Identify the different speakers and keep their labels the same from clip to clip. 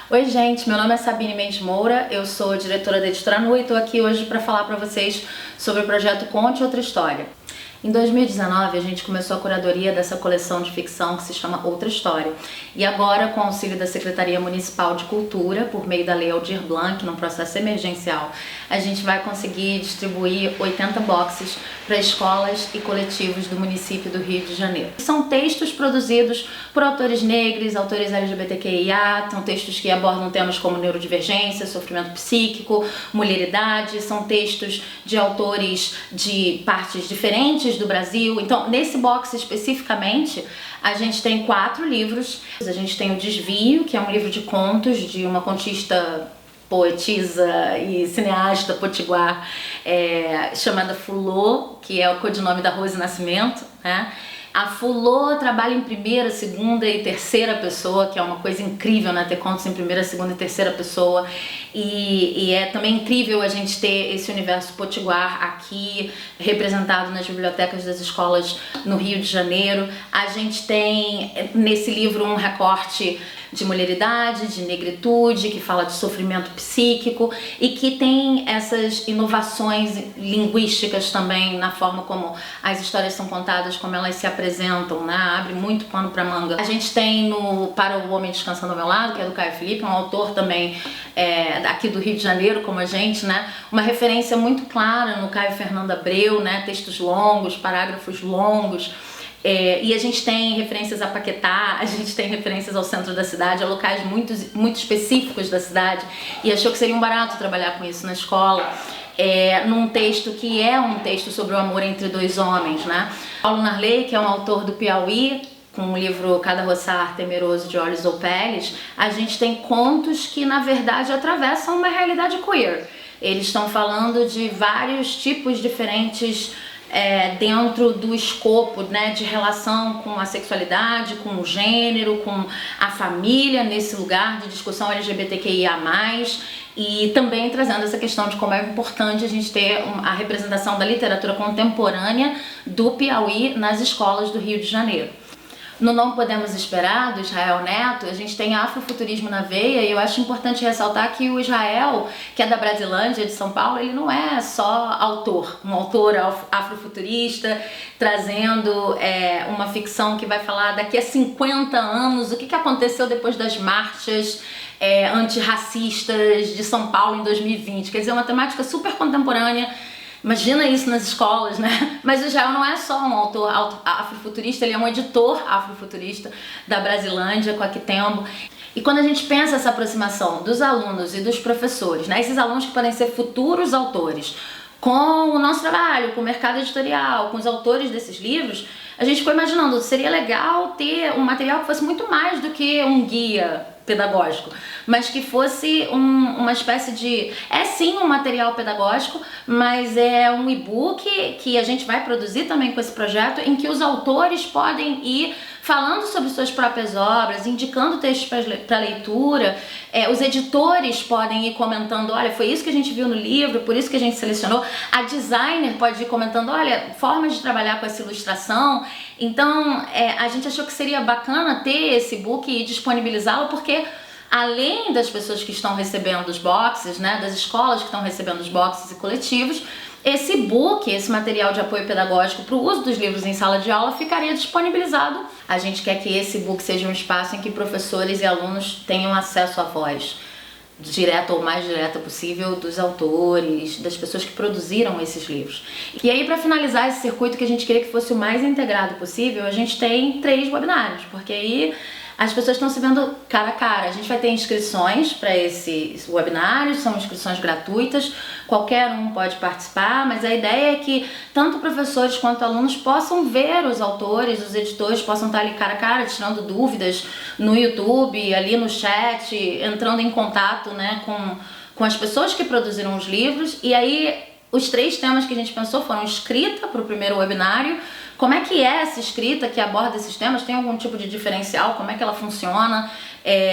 Speaker 1: Oi gente, meu nome é Sabine Mendes Moura, eu sou diretora da Editora Nu e estou aqui hoje para falar para vocês sobre o projeto Conte Outra História. Em 2019 a gente começou a curadoria dessa coleção de ficção que se chama Outra História. E agora, com o auxílio da Secretaria Municipal de Cultura, por meio da Lei Aldir Blanc, num processo emergencial, a gente vai conseguir distribuir 80 boxes para escolas e coletivos do município do Rio de Janeiro. São textos produzidos por autores negros, autores LGBTQIA, são textos que abordam temas como neurodivergência, sofrimento psíquico, mulheridade, são textos de autores de partes diferentes do Brasil. Então, nesse box especificamente, a gente tem 4 livros. A gente tem o Desvio, que é um livro de contos de uma contista, poetisa e cineasta potiguar chamada Fulô, que é o codinome da Rose Nascimento, né? A Fulô trabalha em primeira, segunda e terceira pessoa, que é uma coisa incrível, né? Ter contos em primeira, segunda e terceira pessoa. E é também incrível a gente ter esse universo potiguar aqui, representado nas bibliotecas das escolas no Rio de Janeiro. A gente tem nesse livro um recorte de mulheridade, de negritude, que fala de sofrimento psíquico e que tem essas inovações linguísticas também na forma como as histórias são contadas, como elas se apresentam, né? Abre muito pano pra manga. A gente tem no Para o Homem Descansando ao Meu Lado, que é do Caio Felipe, um autor também aqui do Rio de Janeiro, como a gente, né? Uma referência muito clara no Caio Fernando Abreu, né? Textos longos, parágrafos longos. E a gente tem referências a Paquetá, a gente tem referências ao centro da cidade, a locais muito específicos da cidade, e achou que seria um barato trabalhar com isso na escola, num texto que é um texto sobre o amor entre 2 homens, né? Paulo Narley, que é um autor do Piauí, com o livro Cada Roçar Temeroso de Olhos ou Peles, a gente tem contos que na verdade atravessam uma realidade queer. Eles estão falando de vários tipos diferentes dentro do escopo, né, de relação com a sexualidade, com o gênero, com a família, nesse lugar de discussão LGBTQIA+, e também trazendo essa questão de como é importante a gente ter a representação da literatura contemporânea do Piauí nas escolas do Rio de Janeiro. No Não Podemos Esperar, do Israel Neto, a gente tem afrofuturismo na veia, e eu acho importante ressaltar que o Israel, que é da Brasilândia, de São Paulo, ele não é só autor, um autor afrofuturista, trazendo uma ficção que vai falar daqui a 50 anos, o que aconteceu depois das marchas antirracistas de São Paulo em 2020, quer dizer, uma temática super contemporânea. Imagina isso nas escolas, né? Mas o Israel não é só um autor afrofuturista, ele é um editor afrofuturista da Brasilândia, com a Quitembo. E quando a gente pensa essa aproximação dos alunos e dos professores, né? Esses alunos que podem ser futuros autores, com o nosso trabalho, com o mercado editorial, com os autores desses livros, a gente ficou imaginando, seria legal ter um material que fosse muito mais do que um guia pedagógico, mas que fosse uma espécie de... sim um material pedagógico, mas é um e-book que a gente vai produzir também com esse projeto, em que os autores podem ir falando sobre suas próprias obras, indicando textos para leitura, os editores podem ir comentando, olha, foi isso que a gente viu no livro, por isso que a gente selecionou, a designer pode ir comentando, olha, formas de trabalhar com essa ilustração. Então, a gente achou que seria bacana ter esse book e disponibilizá-lo, porque além das pessoas que estão recebendo os boxes, né, das escolas que estão recebendo os boxes e coletivos, esse book, esse material de apoio pedagógico para o uso dos livros em sala de aula ficaria disponibilizado. A gente quer que esse book seja um espaço em que professores e alunos tenham acesso à voz direta ou mais direta possível dos autores, das pessoas que produziram esses livros. E aí, para finalizar esse circuito que a gente queria que fosse o mais integrado possível, a gente tem 3 webinários, porque aí as pessoas estão se vendo cara a cara. A gente vai ter inscrições para esses webinários, são inscrições gratuitas, qualquer um pode participar, mas a ideia é que tanto professores quanto alunos possam ver os autores, os editores, possam estar ali cara a cara, tirando dúvidas no YouTube, ali no chat, entrando em contato, né, com as pessoas que produziram os livros. E aí, os 3 temas que a gente pensou foram escrita para o primeiro webinário. Como é que é essa escrita que aborda esses temas? Tem algum tipo de diferencial? Como é que ela funciona?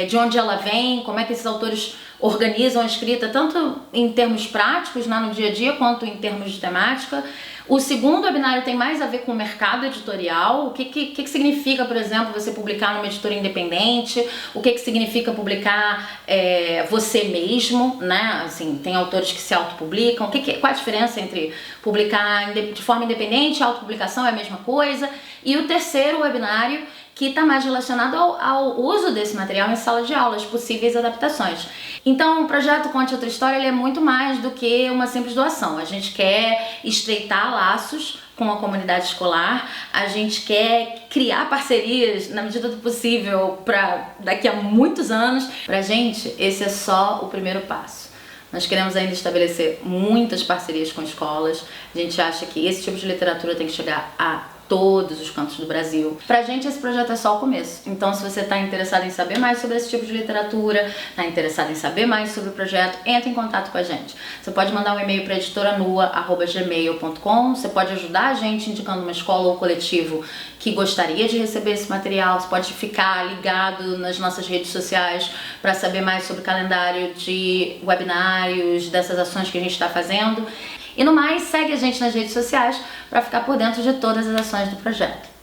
Speaker 1: De onde ela vem? Como é que esses autores organizam a escrita, tanto em termos práticos, né, no dia a dia, quanto em termos de temática? O segundo webinário tem mais a ver com o mercado editorial, o que significa, por exemplo, você publicar numa editora independente, o que significa publicar você mesmo, né? Assim, tem autores que se autopublicam, qual a diferença entre publicar de forma independente, autopublicação é a mesma coisa. E o terceiro webinário, que está mais relacionado ao uso desse material em sala de aula, as possíveis adaptações. Então, o projeto Conte Outra História ele é muito mais do que uma simples doação. A gente quer estreitar laços com a comunidade escolar, a gente quer criar parcerias na medida do possível para daqui a muitos anos. Pra gente, esse é só o primeiro passo. Nós queremos ainda estabelecer muitas parcerias com escolas. A gente acha que esse tipo de literatura tem que chegar a todos os cantos do Brasil. Pra gente esse projeto é só o começo. Então se você está interessado em saber mais sobre esse tipo de literatura, está interessado em saber mais sobre o projeto, entre em contato com a gente. Você pode mandar um e-mail para editoranua@gmail.com. Você pode ajudar a gente indicando uma escola ou coletivo que gostaria de receber esse material. Você pode ficar ligado nas nossas redes sociais para saber mais sobre o calendário de webinários, dessas ações que a gente está fazendo. E no mais, segue a gente nas redes sociais para ficar por dentro de todas as ações do projeto.